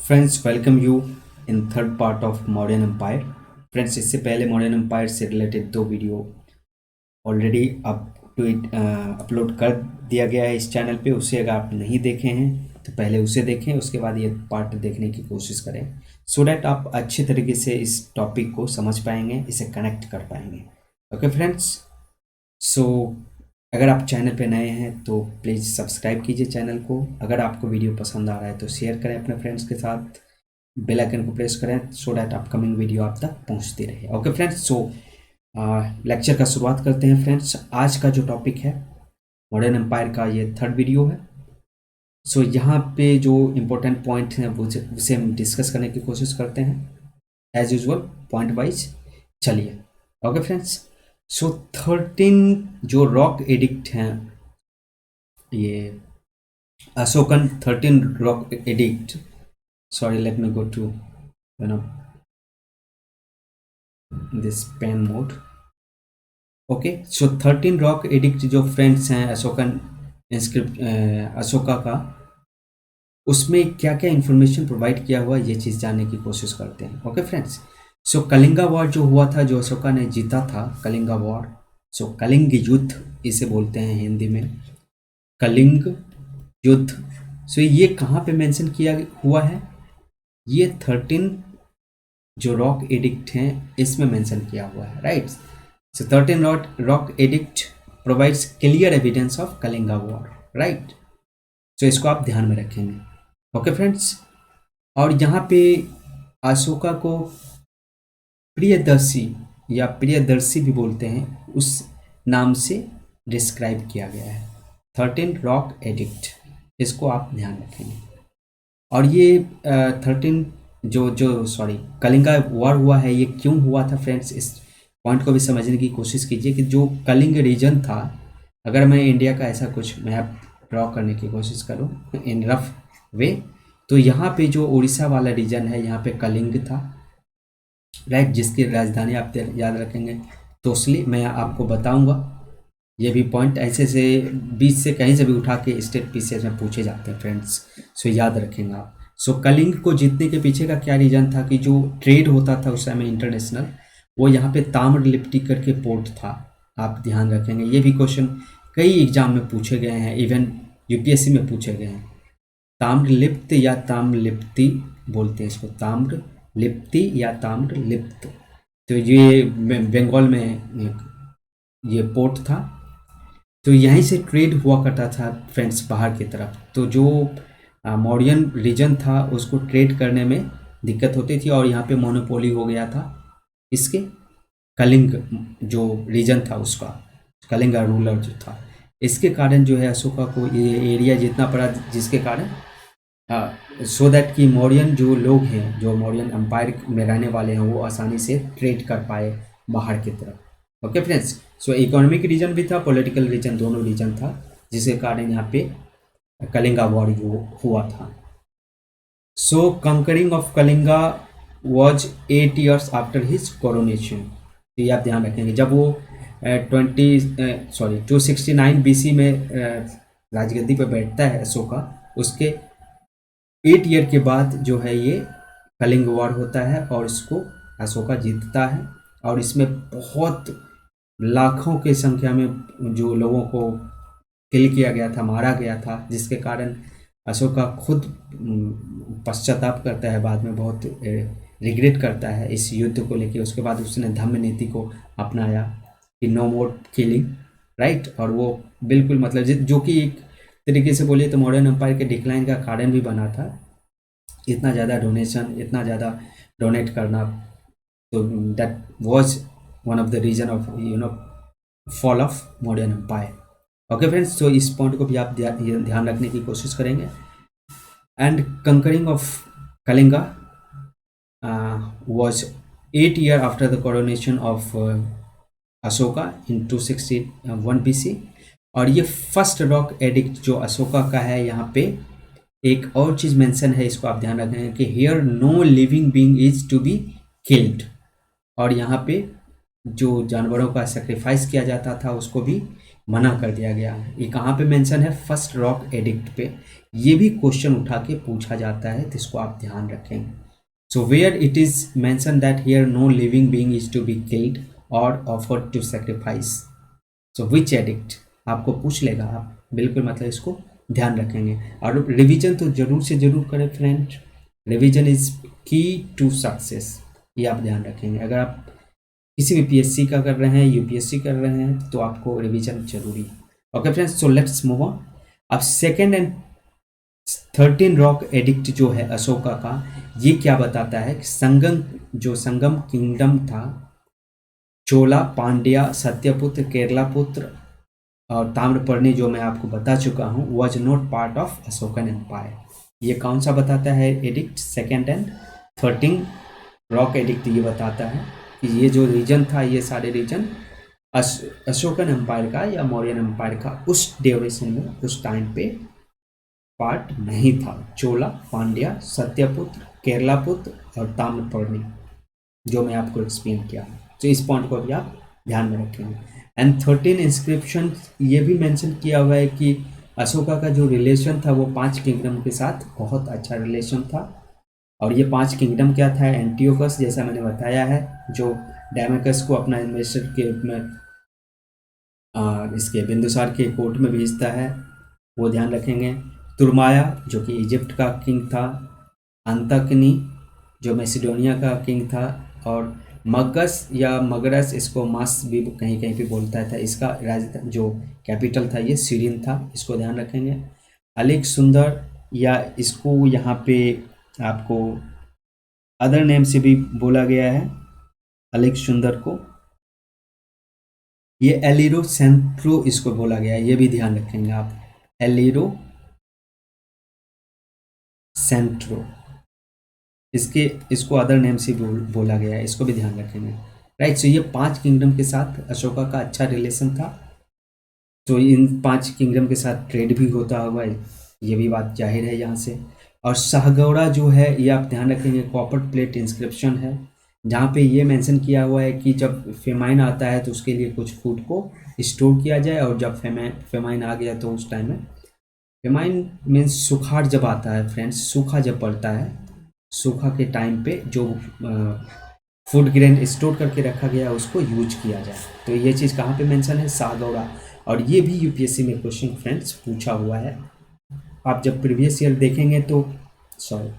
Friends welcome you in third part of modern empire. Friends इससे पहले modern empire से related 2 video already upload कर दिया गया है इस चैनल पे। उसे अगर आप नहीं देखे हैं तो पहले उसे देखें, उसके बाद ये पार्ट देखने की कोशिश करें सो डैट आप अच्छे तरीके से इस टॉपिक को समझ पाएंगे, इसे कनेक्ट कर पाएंगे। ओके फ्रेंड्स, सो अगर आप चैनल पे नए हैं तो प्लीज़ सब्सक्राइब कीजिए चैनल को। अगर आपको वीडियो पसंद आ रहा है तो शेयर करें अपने फ्रेंड्स के साथ, बेल आइकन को प्रेस करें सो डैट अपकमिंग वीडियो आप तक पहुंचती रहे। ओके फ्रेंड्स, सो लेक्चर का शुरुआत करते हैं। फ्रेंड्स आज का जो टॉपिक है मॉडर्न एम्पायर का, ये थर्ड वीडियो है। सो यहाँ पे जो इम्पोर्टेंट पॉइंट हैं उसे हम डिस्कस करने की कोशिश करते हैं एज यूजुअल पॉइंट वाइज। चलिए ओके फ्रेंड्स, सो 13 जो रॉक एडिक्ट हैं, ये Ashokan 13 rock addict, sorry let me go to this pen mode। Okay, so 13 rock addict जो फ्रेंड्स हैं अशोकन अशोका का, उसमें क्या क्या इन्फॉर्मेशन प्रोवाइड किया हुआ ये चीज़ जानने की कोशिश करते हैं। ओके फ्रेंड्स, सो कलिंगा वॉर जो हुआ था, जो अशोका ने जीता था, कलिंगा वॉर, सो कलिंग युद्ध इसे बोलते हैं हिंदी में, कलिंग युद्ध। सो ये कहाँ पे मेंशन किया हुआ है? ये 13 जो रॉक एडिक्ट हैं इसमें मेंशन किया हुआ है, right. So 13 rock edict provides clear evidence of Kalinga war, right. So इसको आप ध्यान में रखेंगे। ओके फ्रेंड्स, और यहाँ पे अशोका को प्रियदर्शी या प्रियदर्शी भी बोलते हैं, उस नाम से डिस्क्राइब किया गया है 13 रॉक एडिक्ट, इसको आप ध्यान रखेंगे। और ये 13 कलिंगा वॉर हुआ है, ये क्यों हुआ था फ्रेंड्स, इस पॉइंट को भी समझने की कोशिश कीजिए कि जो कलिंग रीजन था, अगर मैं इंडिया का ऐसा कुछ मैप ड्रॉ करने की कोशिश करूं इन रफ वे, तो यहाँ पे जो उड़ीसा वाला रीजन है, यहाँ पे कलिंग था, राइट, जिसकी राजधानी आप याद रखेंगे तोसली। मैं आपको बताऊंगा, ये भी पॉइंट ऐसे से बीच से कहीं से भी उठा के स्टेट पीसीएस में पूछे जाते हैं फ्रेंड्स, सो याद रखेंगे आप। सो कलिंग को जीतने के पीछे का क्या रीजन था कि जो ट्रेड होता था उस समय इंटरनेशनल, वो यहाँ पे ताम्रलिप्ति करके पोर्ट था, आप ध्यान रखेंगे। ये भी क्वेश्चन कई एग्जाम में पूछे गए हैं, इवन यूपीएससी में पूछे गए हैं। ताम्रलिप्त या ताम्रलिप्ति बोलते हैं इसको, ताम्रलिप्ति या ताम्रलिप्त। तो ये बंगाल में ये पोर्ट था, तो यहीं से ट्रेड हुआ करता था फ्रेंड्स बाहर की तरफ। तो जो मौर्यन रीजन था उसको ट्रेड करने में दिक्कत होती थी, और यहाँ पे मोनोपोली हो गया था इसके, कलिंग जो रीजन था उसका, कलिंगा रूलर जो था, इसके कारण जो है अशोका को ये एरिया जितना पड़ा, जिसके कारण सो दैट कि मौर्यन जो लोग हैं, जो मौर्यन एम्पायर में रहने वाले हैं, वो आसानी से ट्रेड कर पाए बाहर की तरफ। Okay friends, so economic reason भी था, पॉलिटिकल रीजन, दोनों रीजन था, जिसके कारण यहाँ पे कलिंगा वॉर हुआ था। So conquering of Kalinga was 8 years after his coronation. तो ये आप ध्यान रखेंगे, जब वो 269 BC में राजगद्दी पर बैठता है अशोका, उसके 8 ईयर के बाद जो है ये कलिंग वॉर होता है और इसको अशोका जीतता है। और इसमें बहुत लाखों की संख्या में जो लोगों को किल किया गया था, मारा गया था, जिसके कारण अशोका खुद पश्चाताप करता है, बाद में बहुत रिग्रेट करता है इस युद्ध को लेकर। उसके बाद उसने धम्म नीति को अपनाया कि नो मोर किलिंग, राइट। और वो बिल्कुल मतलब जो कि एक तरीके से बोलिए तो मॉडर्न एम्पायर के डिक्लाइन का कारण भी बना था, इतना ज़्यादा डोनेशन, इतना ज़्यादा डोनेट करना, तो that was one of the reason of fall of modern empire. Okay friends, तो इस पॉइंट को भी आप ध्यान रखने की कोशिश करेंगे। And concurring of Kalinga was 8 year after the coronation of Ashoka in 261 BC। और ये फर्स्ट रॉक एडिक्ट जो अशोका का है, यहाँ पे एक और चीज़ मेंशन है, इसको आप ध्यान रखेंगे कि here no living being is to be killed. और यहाँ पे जो जानवरों का सेक्रीफाइस किया जाता था उसको भी मना कर दिया गया है। ये कहाँ पे मेंशन है? फर्स्ट रॉक एडिक्ट पे। ये भी क्वेश्चन उठा के पूछा जाता है, तो इसको आप ध्यान रखें। So where it is mention that here no living being is to be killed और offered to sacrifice, so which edict, आपको पूछ लेगा, आप बिल्कुल मतलब इसको ध्यान रखेंगे। और रिवीजन तो जरूर से जरूर करें फ्रेंड, रिवीजन इज की टू सक्सेस, ये आप ध्यान रखेंगे। अगर आप किसी भी पीएससी का कर रहे हैं, यूपीएससी कर रहे हैं, तो आपको रिवीजन जरूरी है। Okay friends, so let's move on. अब सेकेंड एंड 13 रॉक एडिक्ट जो है अशोका का, ये क्या बताता है कि संगम किंगडम था, चोला, पांड्या, सत्यपुत्र, केरलापुत्र और ताम्रपर्णी, जो मैं आपको बता चुका हूँ, was not part of Ashokan empire. ये कौन सा बताता है edict? Second and 13 rock edict ये बताता है कि ये जो रीजन था, ये सारे रीजन अशोकन एम्पायर का या मौर्यन एम्पायर का उस ड्यूरेशन में, उस टाइम पे पार्ट नहीं था। चोला, पांड्या, सत्यपुत्र, केरलापुत्र और ताम्रपर्णी, जो मैं आपको एक्सप्लेन किया, तो इस पॉइंट को भी आप ध्यान में रखेंगे। एंड 13 इंस्क्रिप्शन ये भी मेंशन किया हुआ है कि अशोका का जो रिलेशन था वो 5 किंगडम के साथ बहुत अच्छा रिलेशन था। और ये 5 किंगडम क्या था? एंटियोकस, जैसा मैंने बताया है, जो डैमेकस को अपना इन्वेस्टर के रूप में इसके बिंदुसार के कोर्ट में भेजता है, वो ध्यान रखेंगे। तुर्माया, जो कि इजिप्ट का किंग था। अंतकनी, जो मैसिडोनिया का किंग था। और मगस या मगरस, इसको मास भी कहीं कहीं पे बोलता था, इसका राजधानी जो कैपिटल था ये सीरिन था, इसको ध्यान रखेंगे। अलेक सुंदर, या इसको यहाँ पे आपको अदर नेम से भी बोला गया है, अलेक सुंदर को, ये एलिरो सेंट्रो इसको बोला गया है, ये भी ध्यान रखेंगे आप, एलिरो सेंट्रो, इसको अदर नेम से बोला गया है, इसको भी ध्यान रखेंगे। राइट, सो ये 5 किंगडम के साथ अशोका का अच्छा रिलेशन था, तो इन 5 किंगडम के साथ ट्रेड भी होता होगा, ये भी बात जाहिर है यहाँ से। और शाहगौड़ा जो है, ये आप ध्यान रखेंगे, कॉपर प्लेट इंस्क्रिप्शन है, जहाँ पे ये मेंशन किया हुआ है कि जब फेमाइन आता है तो उसके लिए कुछ फूड को स्टोर किया जाए, और जब फेमाइन आ गया तो उस टाइम में, फेमाइन मीन्स सुखाड़ जब आता है फ्रेंड्स, सूखा जब पड़ता है, सूखा के टाइम पे जो फूड ग्रेन स्टोर करके रखा गया उसको यूज किया जाए, तो ये चीज़ कहाँ पे मेंशन है? शाहगौड़ा। और ये भी यूपीएससी में क्वेश्चन फ्रेंड्स पूछा हुआ है, आप जब प्रीवियस ईयर देखेंगे तो, सॉरी,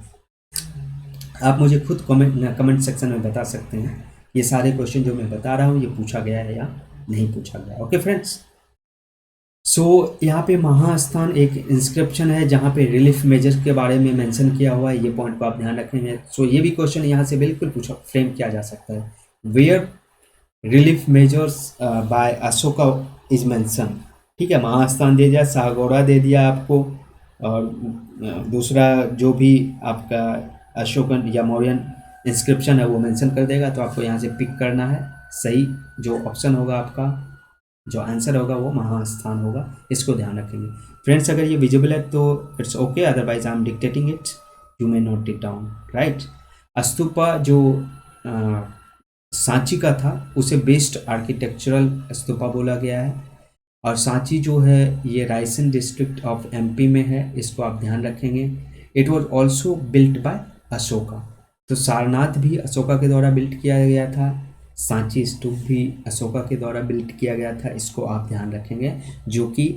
आप मुझे खुद कमेंट सेक्शन में बता सकते हैं ये सारे क्वेश्चन जो मैं बता रहा हूँ ये पूछा गया है या नहीं पूछा गया। ओके फ्रेंड्स, सो यहाँ पे महास्थान एक इंस्क्रिप्शन है जहाँ पे रिलीफ मेजर्स के बारे में मेंशन किया हुआ है, ये पॉइंट को आप ध्यान रखेंगे। सो ये भी क्वेश्चन यहाँ से बिल्कुल पूछा फ्रेम किया जा सकता है, where relief measures by Ashoka is mention. ठीक है, महास्थान दे दिया, शाहगौड़ा दे दिया आपको, और दूसरा जो भी आपका अशोकन या मौर्यन इंस्क्रिप्शन है वो मेंशन कर देगा, तो आपको यहाँ से पिक करना है, सही जो ऑप्शन होगा आपका, जो आंसर होगा वो महास्थान होगा, इसको ध्यान रखेंगे फ्रेंड्स। अगर ये विजिबल है तो it's okay, otherwise I am dictating it, you may note it down. Right, stupa जो सांची का था उसे बेस्ट आर्किटेक्चरल स्तूपा बोला गया है, और सांची जो है ये रायसेन डिस्ट्रिक्ट ऑफ एमपी में है, इसको आप ध्यान रखेंगे। It was also built by Ashoka, तो सारनाथ भी अशोका के द्वारा बिल्ट किया गया था, सांची स्तूप भी अशोका के द्वारा बिल्ट किया गया था, इसको आप ध्यान रखेंगे, जो कि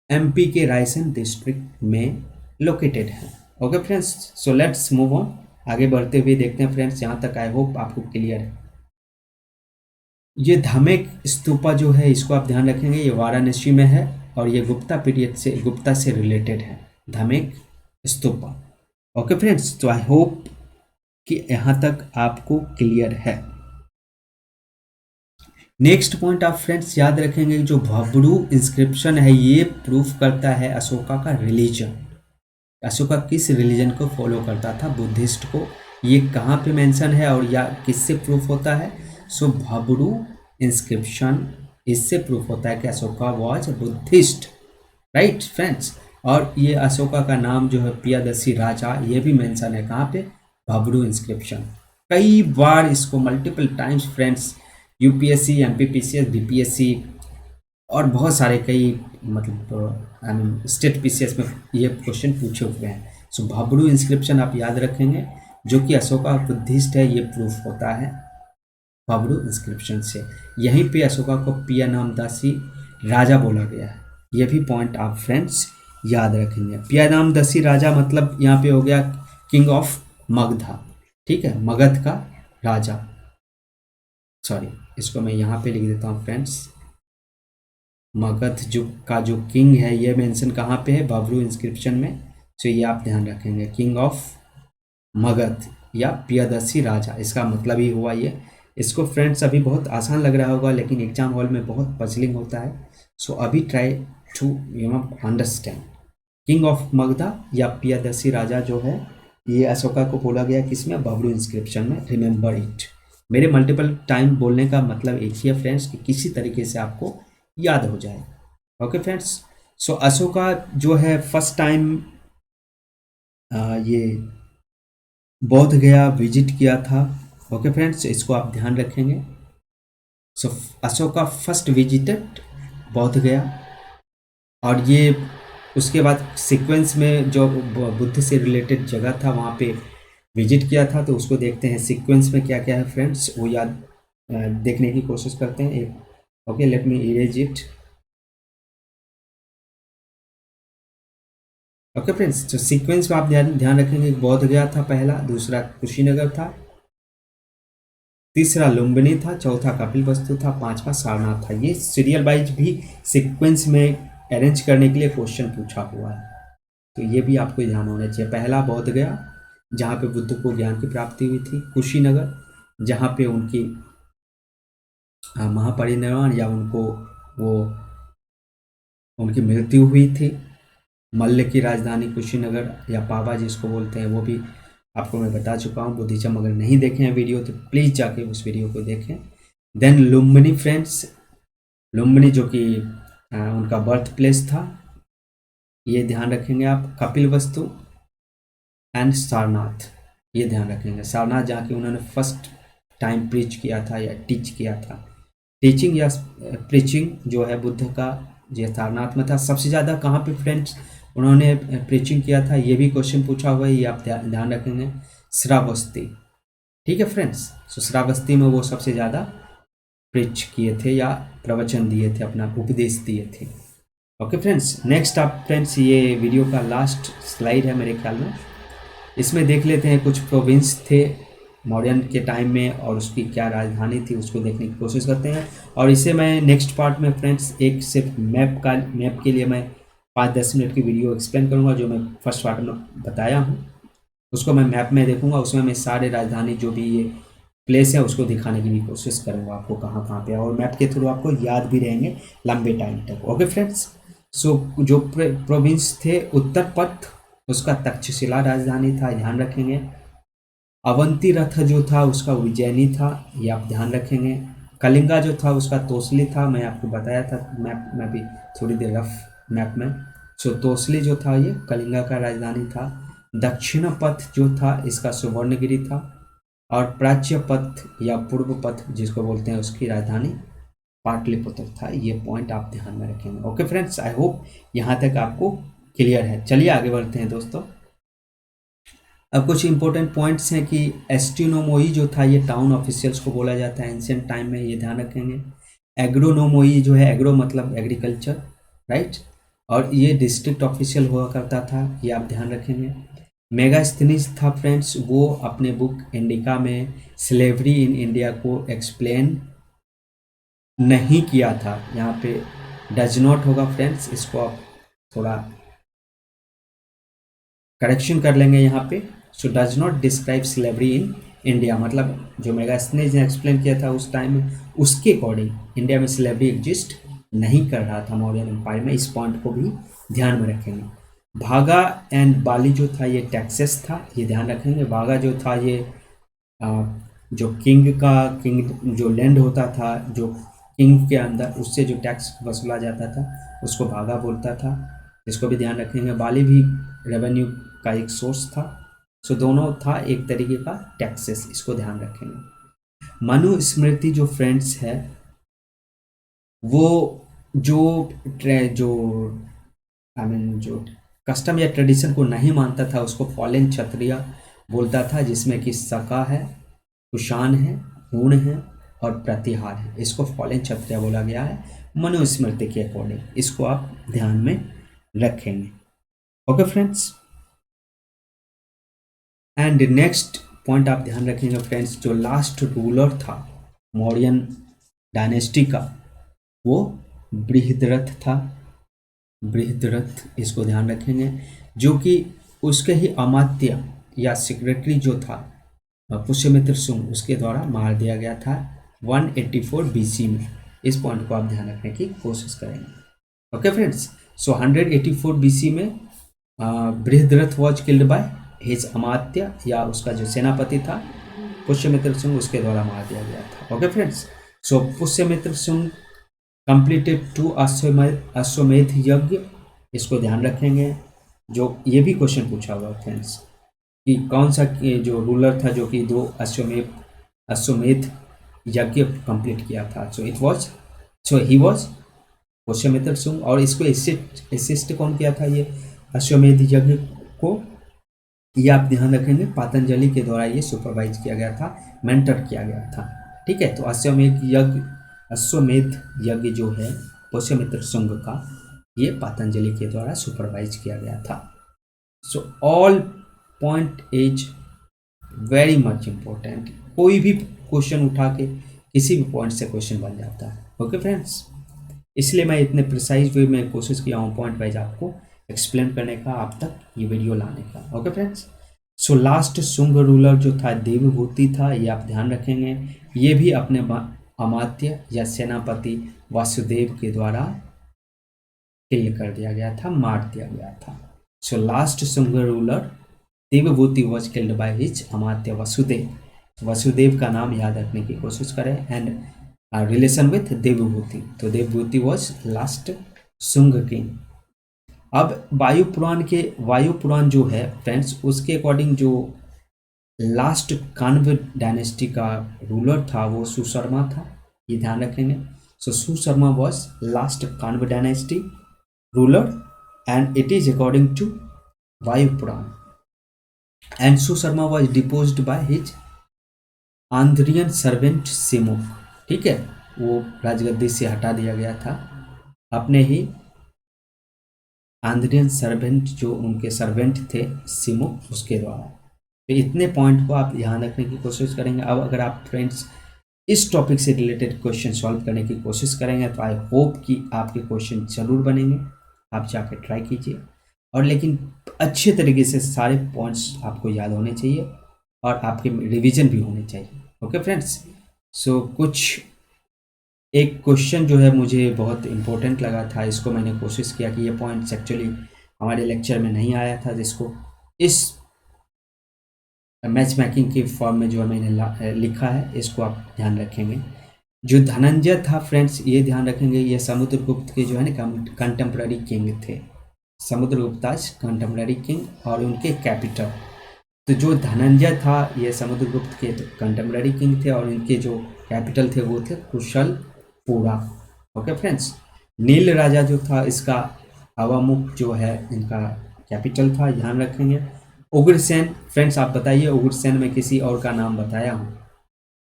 एमपी के रायसेन डिस्ट्रिक्ट में लोकेटेड है। Okay friends, so let's move on, आगे बढ़ते हुए देखते हैं फ्रेंड्स, यहाँ तक आई होप आपको क्लियर है। ये धामेक स्तूपा जो है इसको आप ध्यान रखेंगे, ये वाराणसी में है और ये गुप्ता पीरियड से, गुप्ता से रिलेटेड है, धामेक स्तूपा। ओके फ्रेंड्स, तो आई होप कि यहाँ तक आपको क्लियर है। नेक्स्ट पॉइंट आप फ्रेंड्स याद रखेंगे, जो भबरू इंस्क्रिप्शन है ये प्रूफ करता है अशोका का रिलीजन, अशोका किस रिलीजन को फॉलो करता था, बुद्धिस्ट को। ये कहाँ पे मेंशन है और या किससे प्रूफ होता है? सो भबरू इंस्क्रिप्शन, इससे प्रूफ होता है कि Ashoka was Buddhist. Right friends, और ये अशोका का नाम जो है पियादसी राजा, ये भी मेंशन है कहाँ पे? भबरू इंस्क्रिप्शन। कई बार इसको multiple times friends UPSC, MPPCS, BPSC और बहुत सारे कई मतलब आई मीन स्टेट पीसीएस में ये क्वेश्चन पूछे हुए हैं। सो भाब्रू इंस्क्रिप्शन आप याद रखेंगे, जो कि अशोका बुद्धिस्ट है, ये प्रूफ होता है भाब्रू इंस्क्रिप्शन से। यहीं पे अशोका को पियानामदासी राजा बोला गया है। ये भी पॉइंट आप फ्रेंड्स याद रखेंगे। पियानामदासी राजा मतलब यहाँ पे हो गया किंग ऑफ मगधा, ठीक है, मगध का राजा। सॉरी, इसको मैं यहाँ पे लिख देता हूँ फ्रेंड्स, मगध जो किंग है ये मेंशन कहाँ पे है, भाब्रू इंस्क्रिप्शन में। तो ये आप ध्यान रखेंगे, किंग ऑफ मगध या पियादसी राजा, इसका मतलब ही हुआ ये। इसको फ्रेंड्स अभी बहुत आसान लग रहा होगा, लेकिन एग्जाम हॉल में बहुत पजलिंग होता है। सो अभी try to understand. King of Magadha या पियादसी राजा जो है, ये अशोका को बोला गया किसमें, भाब्रू इंस्क्रिप्शन में। Remember it. मेरे मल्टीपल टाइम बोलने का मतलब एक ही है फ्रेंड्स, कि किसी तरीके से आपको याद हो जाए। Okay friends. सो अशोका जो है फर्स्ट टाइम ये बौद्ध गया विजिट किया था। ओके फ्रेंड्स, इसको आप ध्यान रखेंगे। सो अशोका फर्स्ट विजिटेड बौद्ध गया, और ये उसके बाद सीक्वेंस में जो बुद्ध से रिलेटेड जगह था वहाँ पे विजिट किया था। तो उसको देखते हैं सीक्वेंस में क्या क्या है फ्रेंड्स, वो याद देखने की कोशिश करते हैं। एक okay, let me erase it. Okay friends, तो सीक्वेंस में आप ध्यान रखेंगे, बौद्ध गया था पहला, दूसरा कुशीनगर था, तीसरा लुम्बिनी था, चौथा कपिलवस्तु था, पांचवा सारनाथ था। ये सीरियल वाइज भी सीक्वेंस में अरेंज करने के लिए क्वेश्चन पूछा हुआ है, तो ये भी आपको ध्यान होना चाहिए। पहला बौद्ध गया, जहाँ पे बुद्ध को ज्ञान की प्राप्ति हुई थी। कुशीनगर, जहाँ पे उनकी महापरिनिर्वाण या उनको वो उनकी मृत्यु हुई थी। मल्ल की राजधानी कुशीनगर या पावा जिसको बोलते हैं, वो भी आपको मैं बता चुका हूँ। बुद्धिज्म अगर नहीं देखे हैं वीडियो तो प्लीज़ जाके उस वीडियो को देखें। देन लुम्बिनी फ्रेंड्स, लुम्बिनी जो कि उनका बर्थ प्लेस था, ये ध्यान रखेंगे आप। कपिलवस्तु एंड सारनाथ, ये ध्यान रखेंगे। सारनाथ जहाँ की उन्होंने फर्स्ट टाइम प्रीच किया था या टीच किया था। टीचिंग या प्रीचिंग जो है बुद्ध का, ये सारनाथ में था। सबसे ज़्यादा कहाँ पे फ्रेंड्स उन्होंने प्रीचिंग किया था, ये भी क्वेश्चन पूछा हुआ है, ये आप ध्यान रखेंगे। श्रावस्ती, ठीक है फ्रेंड्स। तो श्रावस्ती में वो सबसे ज़्यादा प्रीच किए थे या प्रवचन दिए थे, अपना उपदेश दिए थे। ओके फ्रेंड्स, नेक्स्ट आप फ्रेंड्स, ये वीडियो का लास्ट स्लाइड है मेरे ख्याल में। इसमें देख लेते हैं कुछ प्रोविंस थे मौर्यन के टाइम में, और उसकी क्या राजधानी थी उसको देखने की कोशिश करते हैं। और इसे मैं नेक्स्ट पार्ट में फ्रेंड्स एक सिर्फ मैप के लिए मैं 5-10 मिनट की वीडियो एक्सप्लेन करूंगा, जो मैं फर्स्ट पार्ट में बताया हूं उसको मैं मैप में देखूंगा। उसमें मैं सारे राजधानी जो भी ये प्लेस है उसको दिखाने की भी कोशिश करूंगा आपको, कहाँ कहाँ पे, और मैप के थ्रू आपको याद भी रहेंगे लंबे टाइम तक। Okay friends. सो जो प्रोविंस थे, उत्तर पथ उसका तक्षशिला राजधानी था, ध्यान रखेंगे। अवंती रथ जो था उसका उज्जैनी था, ये आप ध्यान रखेंगे। कलिंगा जो था उसका तोसली था, मैं आपको बताया था मैप में भी थोड़ी देर रफ मैप में। सो तोसली जो था ये कलिंगा का राजधानी था। दक्षिण पथ जो था इसका सुवर्णगिरी था, और प्राच्य पथ या पूर्व पथ जिसको बोलते हैं उसकी राजधानी पाटलिपुत्र था। ये पॉइंट आप ध्यान में रखेंगे। ओके फ्रेंड्स, आई होप यहाँ तक आपको क्लियर है। चलिए आगे बढ़ते हैं दोस्तों। अब कुछ इंपॉर्टेंट पॉइंट्स हैं कि एस्ट्रोनोमोई जो था ये टाउन ऑफिशियल्स को बोला जाता है एंशियंट टाइम में, ये ध्यान रखेंगे। एग्रोनोमोई जो है, एग्रो मतलब एग्रीकल्चर, राइट, और ये डिस्ट्रिक्ट ऑफिशियल हुआ करता था, ये आप ध्यान रखेंगे। मेगास्थनीज था फ्रेंड्स, वो अपने बुक इंडिका में स्लेवरी इन इंडिया को एक्सप्लेन नहीं किया था। यहाँ पे डज नॉट होगा फ्रेंड्स, इसको आप थोड़ा करेक्शन कर लेंगे यहाँ पे। So does not describe slavery in India, मतलब जो मेगास्थनीज ने एक्सप्लेन किया था उस टाइम में, उसके अकॉर्डिंग इंडिया में स्लेवरी एग्जिस्ट नहीं कर रहा था मौर्यन एम्पायर में। इस पॉइंट को भी ध्यान में रखेंगे। भागा एंड बाली जो था ये टैक्सेस था, ये ध्यान रखेंगे। भागा जो था ये जो किंग जो लैंड होता था, जो किंग के अंदर, उससे जो टैक्स वसूला जाता था उसको भागा बोलता था, इसको भी ध्यान रखेंगे। बाली भी रेवेन्यू का एक सोर्स था। सो दोनों था एक तरीके का टैक्सेस, इसको ध्यान रखेंगे। मनुस्मृति जो फ्रेंड्स है वो जो आई मीन जो कस्टम या ट्रेडिशन को नहीं मानता था उसको फॉलेन क्षत्रिय बोलता था, जिसमें कि सका है, कुशान है, हूण है और प्रतिहार है। इसको फॉलेन क्षत्रिय बोला गया है मनुस्मृति के अकॉर्डिंग। इसको आप ध्यान में रखेंगे। Okay friends, and next point आप ध्यान रखेंगे फ्रेंड्स, जो लास्ट रूलर था मौर्यन डायनेस्टी का वो बृहद्रथ था। बृहद्रथ, इसको ध्यान रखेंगे, जो कि उसके ही अमात्य या सेक्रेटरी जो था पुष्यमित्र शुंग, उसके द्वारा मार दिया गया था 184 बीसी में। इस पॉइंट को आप ध्यान रखने की कोशिश करेंगे। ओके फ्रेंड्स, सो 184 बीसी में Brihadratha was killed by his अमात्य या उसका जो सेनापति था पुष्यमित्र शुंग, उसके द्वारा मार दिया गया था। ओके फ्रेंड्स, सो पुष्यमित्र शुंग कंप्लीटेड 2 अश्वमेध यज्ञ। इसको ध्यान रखेंगे, जो ये भी क्वेश्चन पूछा हुआ फ्रेंड्स कि कौन सा जो रूलर था जो कि 2 अश्वमेध यज्ञ कंप्लीट किया था। सो ही वॉज पुष्यमित्र शुंग, और इसको असिस्ट कौन किया था ये अश्वमेध यज्ञ को, ये आप ध्यान रखेंगे, पतंजलि के द्वारा ये सुपरवाइज किया गया था, मेंटर किया गया था। ठीक है, तो अश्वमेध यज्ञ जो है पुष्यमित्र शुंग का, ये पतंजलि के द्वारा सुपरवाइज किया गया था। So all point is very much important. कोई भी क्वेश्चन उठा के किसी भी पॉइंट से क्वेश्चन बन जाता है। ओके फ्रेंड्स, इसलिए मैं इतने प्रिसाइज वे में कोशिश किया हूँ पॉइंट वाइज आपको एक्सप्लेन करने का, आप तक ये वीडियो लाने का। ओके फ्रेंड्स, सो लास्ट शुंग रूलर जो था देवभूति था, ये आप ध्यान रखेंगे। ये भी अपने अमात्य या सेनापति वासुदेव के द्वारा किल कर दिया गया था, मार दिया गया था। So last Shunga ruler Devabhuti was killed by his अमात्य वसुदेव। वसुदेव का नाम याद रखने की कोशिश करें एंड रिलेशन विथ देवभूति, तो Devabhuti was last Shunga king. अब वायु पुराण जो है फ्रेंड्स, उसके अकॉर्डिंग जो लास्ट कान्व डायनेस्टी का रूलर था वो सुशर्मा था, ये ध्यान रखेंगे। So Susharma was last Kanva dynasty ruler and it is according to Vayu Purana, and Susharma was deposed by his Andhrian servant Simuka. ठीक है, वो राजगद्दी से हटा दिया गया था अपने ही आंध्रियन सर्वेंट, जो उनके सर्वेंट थे सिमुक, उसके द्वारा। तो इतने पॉइंट को आप ध्यान रखने की कोशिश करेंगे। अब अगर आप फ्रेंड्स इस टॉपिक से रिलेटेड क्वेश्चन सॉल्व करने की कोशिश करेंगे तो आई होप कि आपके क्वेश्चन जरूर बनेंगे। आप जाकर ट्राई कीजिए, और लेकिन अच्छे तरीके से सारे पॉइंट्स आपको याद होने चाहिए और आपके रिवीजन भी होने चाहिए। ओके फ्रेंड्स, सो कुछ एक क्वेश्चन जो है मुझे बहुत इम्पोर्टेंट लगा था, इसको मैंने कोशिश किया कि ये पॉइंट्स एक्चुअली हमारे लेक्चर में नहीं आया था, जिसको इस मैच मेकिंग के फॉर्म में जो मैंने लिखा है, इसको आप ध्यान रखेंगे। जो धनंजय था फ्रेंड्स, ये ध्यान रखेंगे, ये समुद्रगुप्त के जो है ना कंटेम्प्रेरी किंग थे। समुद्रगुप्ताज कंटेम्प्रेरी किंग और उनके कैपिटल। तो जो धनंजय था ये समुद्रगुप्त के कंटेम्प्रेरी किंग थे, और इनके जो कैपिटल थे वो थे कुशलपुरा। ओके फ्रेंड्स, नील राजा जो था इसका अवामुख जो है इनका कैपिटल था, ध्यान रखेंगे। उग्रसेन, फ्रेंड्स आप बताइए, उग्रसेन में किसी और का नाम बताया हूँ,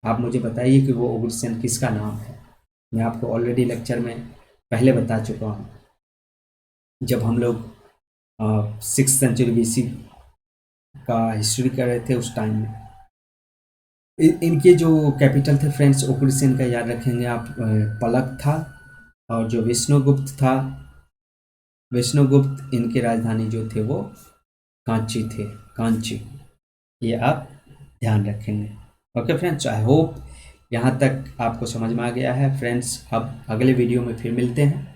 आप मुझे बताइए कि वो उग्रसेन किसका नाम है। मैं आपको ऑलरेडी लेक्चर में पहले बता चुका हूँ, जब हम लोग 6th सेंचुरी BC का हिस्ट्री कर रहे थे उस टाइम में। इनके जो कैपिटल थे फ्रेंड्स, उग्रसेन का याद रखेंगे आप, पलक था, और जो विष्णुगुप्त था, विष्णुगुप्त इनके राजधानी जो थे वो कांची थे, कांची, ये आप ध्यान रखेंगे। ओके फ्रेंड्स, आई होप यहाँ तक आपको समझ में आ गया है फ्रेंड्स। अब अगले वीडियो में फिर मिलते हैं।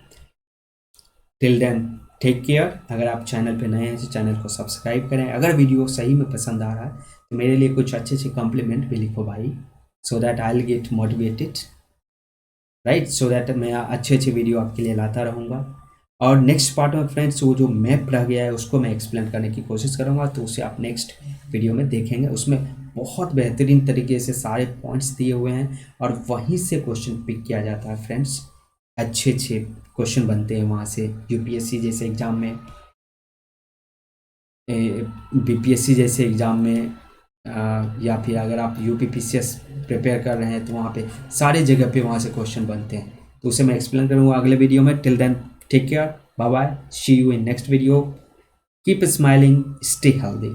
Till then take care. अगर आप चैनल पे नए हैं तो चैनल को सब्सक्राइब करें। अगर वीडियो सही में पसंद आ रहा है तो मेरे लिए कुछ अच्छे अच्छे कॉम्प्लीमेंट भी लिखो भाई, so that I will get motivated, right, so that मैं अच्छे अच्छे वीडियो आपके लिए लाता रहूँगा। और नेक्स्ट पार्ट में फ्रेंड्स वो जो मैप रह गया है उसको मैं एक्सप्लेन करने की कोशिश करूँगा, तो उसे आप नेक्स्ट वीडियो में देखेंगे। उसमें बहुत बेहतरीन तरीके से सारे पॉइंट्स दिए हुए हैं और वहीं से क्वेश्चन पिक किया जाता है फ्रेंड्स। अच्छे अच्छे क्वेश्चन बनते हैं वहाँ से, यूपीएससी जैसे एग्ज़ाम में, बीपीएससी जैसे एग्ज़ाम में, या फिर अगर आप यूपीपीसीएस प्रिपेयर कर रहे हैं तो वहाँ पे सारे जगह पे वहाँ से क्वेश्चन बनते हैं। तो उसे मैं एक्सप्लेन करूँगा अगले वीडियो में। Till then take care, bye bye, see you in next video, keep smiling, stay healthy.